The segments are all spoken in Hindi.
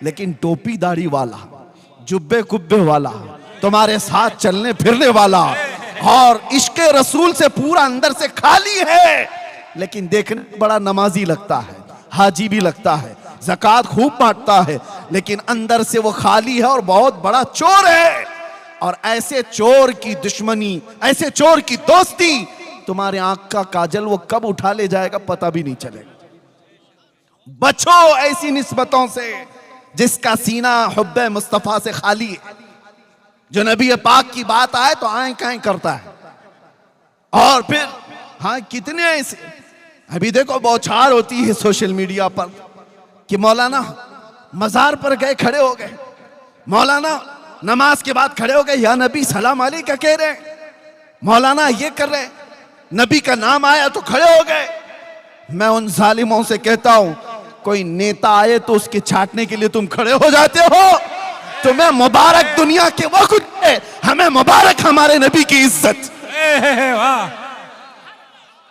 लेकिन टोपी दाढ़ी वाला, जुब्बे कुब्बे वाला, तुम्हारे साथ चलने फिरने वाला और इश्क़ रसूल से पूरा अंदर से खाली है, लेकिन देखने बड़ा नमाजी लगता है, हाजी भी लगता है, ज़कात खूब बांटता है, लेकिन अंदर से वो खाली है और बहुत बड़ा चोर है। और ऐसे चोर की दुश्मनी, ऐसे चोर की दोस्ती, तुम्हारे आंख का काजल वो कब उठा ले जाएगा पता भी नहीं चलेगा। बचो ऐसी निस्बतों से जिसका सीना हुब्बे मुस्तफा से खाली है। जो नबी पाक की बात आए तो आए काएं करता है। और फिर हाँ, कितने ऐसे अभी देखो बौछार होती है सोशल मीडिया पर कि मौलाना मजार पर गए, खड़े हो गए, मौलाना नमाज के बाद खड़े हो गए, या नबी सलाम अलैका कह रहे, मौलाना ये कर रहे, नबी का नाम आया तो खड़े हो गए। मैं उन जालिमों से कहता हूं, कोई नेता आए तो उसके छाटने के लिए तुम खड़े हो जाते हो। तुम्हें मुबारक दुनिया के वो कुछ है, हमें मुबारक हमारे नबी की इज्जत।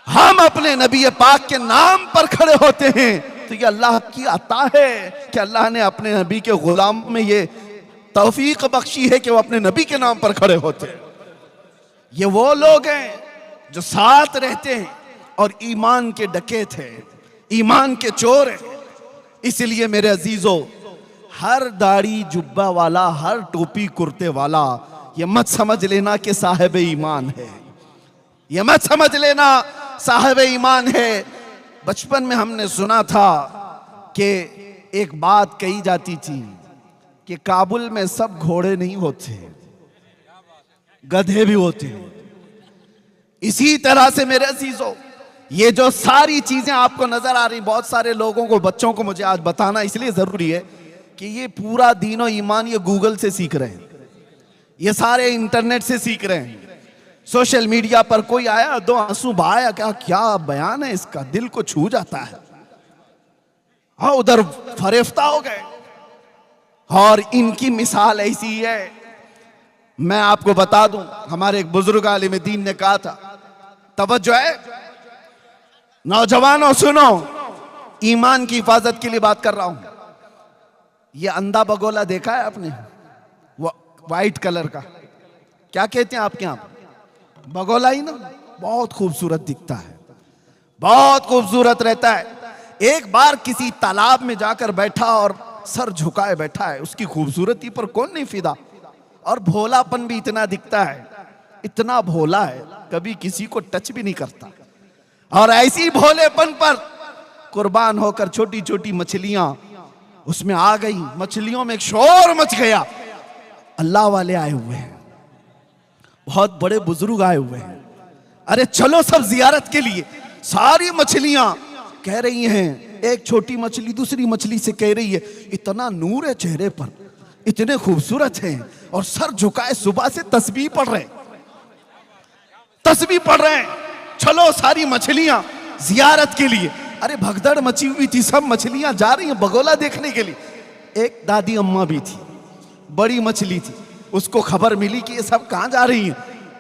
हम अपने नबी पाक के नाम पर खड़े होते हैं तो ये अल्लाह की अता है कि अल्लाह ने अपने नबी के गुलाम में ये तौफीक बख्शी है कि वो अपने नबी के नाम पर खड़े होते हैं। ये वो लोग हैं जो साथ रहते हैं और ईमान के डकैत हैं, ईमान के चोर हैं। इसलिए मेरे अजीजों, हर दाढ़ी जुब्बा वाला, हर टोपी कुर्ते वाला ये मत समझ लेना कि साहिब ईमान है, ये मत समझ लेना साहिब ईमान है। बचपन में हमने सुना था कि एक बात कही जाती थी कि काबुल में सब घोड़े नहीं होते, गधे भी होते हैं। इसी तरह से मेरे अजीजों, ये जो सारी चीजें आपको नजर आ रही, बहुत सारे लोगों को, बच्चों को मुझे आज बताना इसलिए जरूरी है कि ये पूरा दीन और ईमान ये गूगल से सीख रहे हैं, ये सारे इंटरनेट से सीख रहे हैं। सोशल मीडिया पर कोई आया, दो आंसू बहाया, क्या क्या बयान है इसका, दिल को छू जाता है। हाँ, उधर फरेफ्ता हो गए। और इनकी मिसाल ऐसी है, मैं आपको बता दूं, हमारे एक बुजुर्ग आलिम दीन ने कहा था, तवज्जो है नौजवानों, सुनो, ईमान की हिफाजत के लिए बात कर रहा हूं। ये अंधा बगोला देखा है आपने, वो वाइट कलर का, क्या कहते हैं आपके यहां? बगोला ही ना, बहुत खूबसूरत दिखता है, बहुत खूबसूरत रहता है। एक बार किसी तालाब में जाकर बैठा और सर झुकाए बैठा है, उसकी खूबसूरती पर कौन नहीं फिदा, और भोलापन भी इतना दिखता है, इतना भोला है, कभी किसी को टच भी नहीं करता। और ऐसी भोलेपन पर कुर्बान होकर छोटी छोटी मछलियां उसमें आ गई, मछलियों में एक शोर मच गया। अल्लाह वाले आए हुए हैं, बहुत बड़े बुजुर्ग आए हुए हैं, अरे चलो सब जियारत के लिए। सारी मछलियां कह रही हैं, एक छोटी मछली दूसरी मछली से कह रही है, इतना नूर है चेहरे पर, इतने खूबसूरत हैं, और सर झुकाए सुबह से तस्बीह पढ़ रहे, तस्बीह पढ़ रहे हैं। चलो सारी मछलियां जियारत के लिए। अरे भगदड़ मची हुई थी, सब मछलियां जा रही हैं बगोला देखने के लिए। एक दादी अम्मा भी थी, बड़ी मछली थी, उसको खबर मिली कि ये सब कहां जा रही हैं,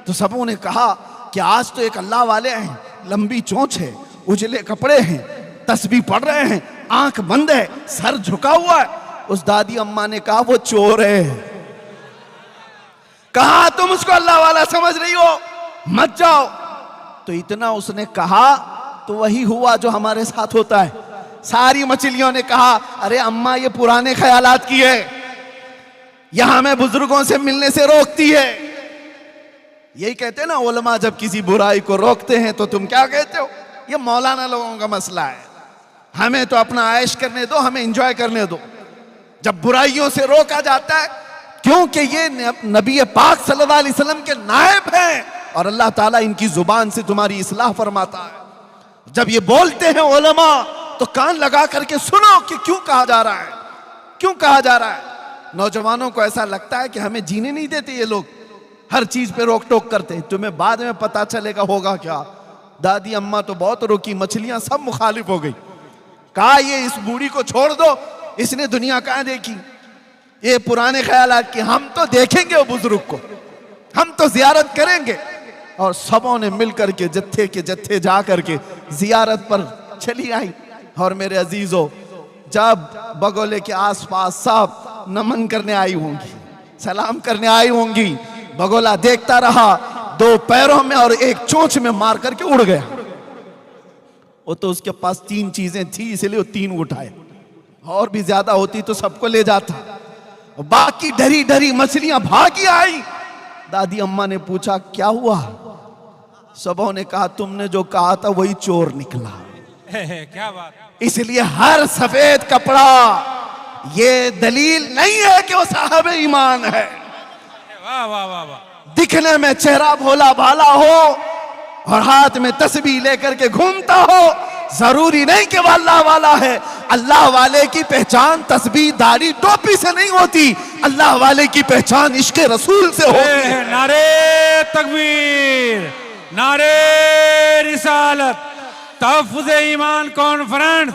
तो सबों ने कहा कि आज तो एक अल्लाह वाले हैं, लंबी चोंच है, उजले कपड़े हैं, तस्बीह पढ़ रहे हैं, आंख बंद है, सर झुका हुआ है। उस दादी अम्मा ने कहा वो चोर है। कहा तुम उसको अल्लाह वाला समझ रही हो, मत जाओ। तो इतना उसने कहा तो वही हुआ जो हमारे साथ होता है। सारी मछलियों ने कहा, अरे अम्मा ये पुराने ख्यालात की है, यह हमें बुजुर्गों से मिलने से रोकती है। यही कहते हैं ना उलमा, जब किसी बुराई को रोकते हैं तो तुम क्या कहते हो, ये मौलाना लोगों का मसला है, हमें तो अपना ऐश करने दो, हमें एंजॉय करने दो। जब बुराइयों से रोका जाता है, क्योंकि ये नबी पाक सल्लल्लाहु अलैहि वसल्लम के नायब हैं और अल्लाह ताला इनकी जुबान से तुम्हारी इस्लाह फरमाता है। जब ये बोलते हैं उलमा तो कान लगा करके सुनो कि क्यों कहा जा रहा है, क्यों कहा जा रहा है। नौजवानों को ऐसा लगता है कि हमें जीने नहीं देते ये लोग, हर चीज पे रोक टोक करते हैं, तुम्हें बाद में पता चलेगा होगा क्या। दादी अम्मा तो बहुत रोकी, मछलियां सब मुखालिफ हो गई। कहा ये इस बूढ़ी को छोड़ दो, इसने दुनिया कहां देखी, ये पुराने ख्यालात की, हम तो देखेंगे वो बुजुर्ग को, हम तो जियारत करेंगे। और सबों ने मिलकर के जत्थे के जत्थे जा करके जियारत पर चली आई। और मेरे अजीजों, जब बगोले के आसपास सब नमन करने आई होंगी, सलाम करने आई होंगी, बगोला देखता रहा, 2 पैरों में और 1 चोंच में मार करके उड़ गया। वो तो उसके पास 3 चीजें थी, इसलिए वो 3 उठाए, और भी ज्यादा होती तो सबको ले जाता। बाकी डरी डरी मछलियां भागी आई। दादी अम्मा ने पूछा क्या हुआ? सबों ने कहा तुमने जो कहा था वही चोर निकला। क्या बात। इसलिए हर सफेद कपड़ा ये दलील नहीं है कि वो साहब ईमान है। वाह वाह वाह वाह। दिखने में चेहरा भोला भाला हो और हाथ में तस्बीह लेकर के घूमता हो, जरूरी नहीं कि वो अल्लाह वाला है। अल्लाह वाले की पहचान तस्बीह दाढ़ी टोपी से नहीं होती, अल्लाह वाले की पहचान इश्क़े रसूल से होती है। नारे तकबीर, नारे रिसालत, तहफ़्फ़ुज़ ईमान कॉन्फ्रेंस।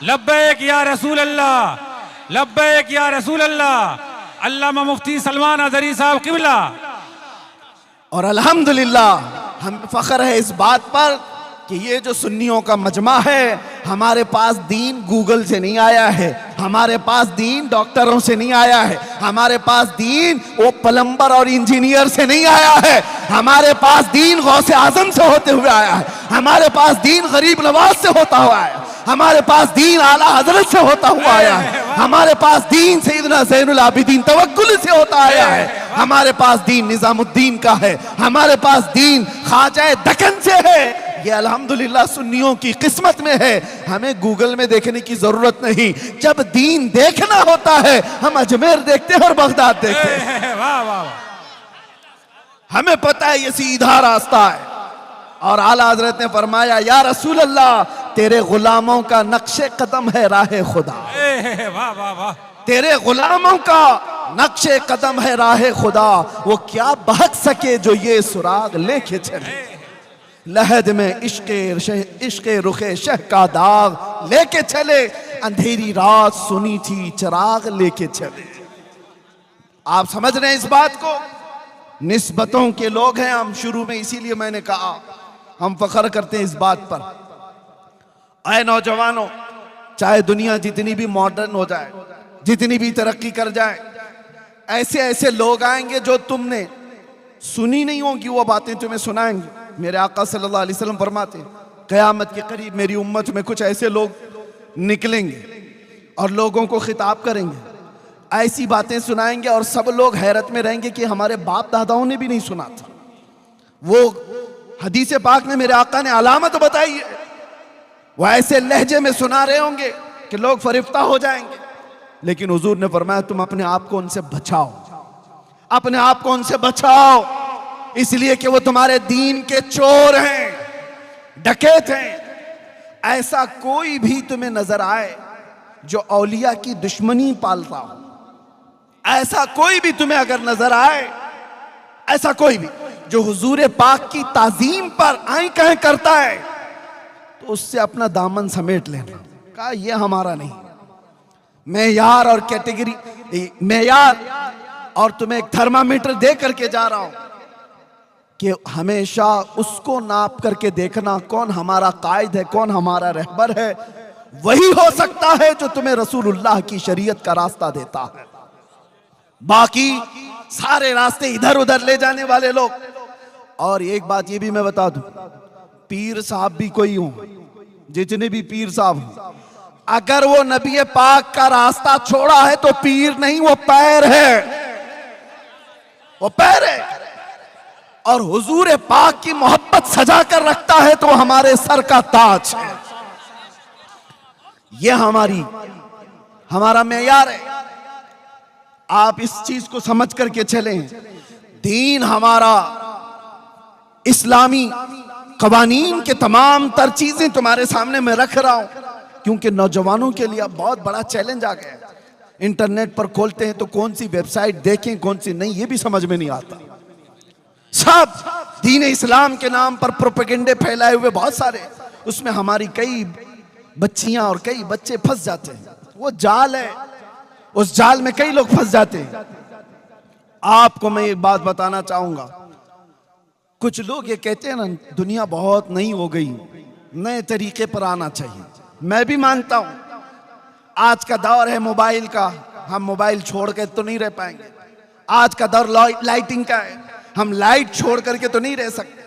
लब्बैक या रसूल अल्लाह, लब्बैक या रसूल अल्लाह। अल्लामा मुफ्ती सलमान अज़हरी साहब क़िबला। और अल्हम्दुलिल्लाह हम फख्र है इस बात पर कि ये जो सुन्नियों का मजमा है, हमारे पास दीन गूगल से नहीं आया है, हमारे पास दीन डॉक्टरों से नहीं आया है, हमारे पास दीन वो प्लम्बर और इंजीनियर से नहीं आया है, हमारे पास दीन गौसे आजम से होते हुए आया है, हमारे पास दीन गरीब नवाज से होता हुआ आया है, हमारे पास दीन आला हजरत से होता हुआ आया है, हमारे पास दीन सैयदना ज़ैनुल आबिदीन तवक्कुल से होता आया है, हमारे पास दीन निजामुद्दीन का है, हमारे पास दीन ख्वाजा दक्कन से है। ये अल्हम्दुलिल्लाह सुन्नियों की किस्मत में है, हमें गूगल में देखने की जरूरत नहीं। जब दीन देखना होता है हम अजमेर देखते हैं और बगदाद देखते हैं। वाह वाह। हमें पता है ये सीधा रास्ता है। और आला हजरत ने फरमाया या रसूल अल्लाह तेरे गुलामों का नक्शे कदम है राह खुदा। वाह वाह वाह। तेरे गुलामों का नक्शे कदम है राह खुदा, वो क्या बहक सके जो ये सुराग लेके चले। लहद में इश्क़े रुखे शह का दाग लेके चले, अंधेरी रात सुनी थी चिराग लेके चले। आप समझ रहे हैं इस बात को? निस्बतों के लोग हैं हम, शुरू में इसीलिए मैंने कहा हम फख्र करते हैं इस बात पर। आए नौजवानों, चाहे दुनिया जितनी भी मॉडर्न हो जाए, जितनी भी तरक्की कर जाए, ऐसे ऐसे लोग आएंगे जो तुमने सुनी नहीं होंगी वो बातें तुम्हें सुनाएंगे। मेरे आका सल्लल्लाहु अलैहि वसल्लम फरमाते क़यामत के करीब मेरी उम्मत में कुछ ऐसे लोग निकलेंगे और लोगों को खिताब करेंगे, ऐसी बातें सुनाएंगे और सब लोग हैरत में रहेंगे कि हमारे बाप दादाओं ने भी नहीं सुना था। वो हदीस पाक में मेरे आका ने अलामत बताई है, वो ऐसे लहजे में सुना रहे होंगे कि लोग फरिफ्ता हो जाएंगे। लेकिन हुजूर ने फरमाया तुम अपने आप को उनसे बचाओ, अपने आप को उनसे बचाओ, इसलिए कि वो तुम्हारे दीन के चोर हैं, डकैत हैं। ऐसा कोई भी तुम्हें नजर आए जो औलिया की दुश्मनी पालता हो, ऐसा कोई भी तुम्हें अगर नजर आए, ऐसा कोई भी जो हुजूर पाक की ताजीम पर आई कहें करता है, तो उससे अपना दामन समेट लेना। कहा ये हमारा नहीं, मेयार और कैटेगरी मेयार और तुम्हें एक थर्मामीटर दे करके जा रहा हूं कि हमेशा उसको नाप करके देखना कौन हमारा कायद है, कौन हमारा रहबर है। वही हो सकता है जो तुम्हें रसूलुल्लाह की शरीयत का रास्ता देता है। बाकी सारे रास्ते इधर उधर ले जाने वाले लोग। और एक बात ये भी मैं बता दूं, पीर साहब भी कोई हो, जितने भी पीर साहब हो, अगर वो नबी पाक का रास्ता छोड़ा है तो पीर नहीं, वो पैर है, वो पैर है। और हुजूर पाक की मोहब्बत सजा कर रखता है तो हमारे सर का ताज है। ये हमारा मेयार है। आप इस चीज को समझ करके चलें। दीन हमारा इस्लामी कवानीन के तमाम तर चीजें तुम्हारे सामने मैं रख रहा हूं, क्योंकि नौजवानों के लिए अब बहुत बड़ा चैलेंज आ गया है। इंटरनेट पर खोलते हैं तो कौन सी वेबसाइट देखें कौन सी नहीं, ये भी समझ में नहीं आता। सब दीन इस्लाम के नाम पर प्रोपेगेंडे फैलाए हुए बहुत सारे, उसमें हमारी कई बच्चियां और कई बच्चे फंस जाते हैं। वो जाल है, उस जाल में कई लोग फंस जाते हैं। आपको मैं एक बात बताना चाहूंगा, कुछ लोग ये कहते हैं ना दुनिया बहुत नई हो गई, नए तरीके पर आना चाहिए। मैं भी मानता हूं आज का दौर है मोबाइल का, हम मोबाइल छोड़ के तो नहीं रह पाएंगे। आज का दौर लाइटिंग का है, हम लाइट छोड़ करके तो नहीं रह सकते।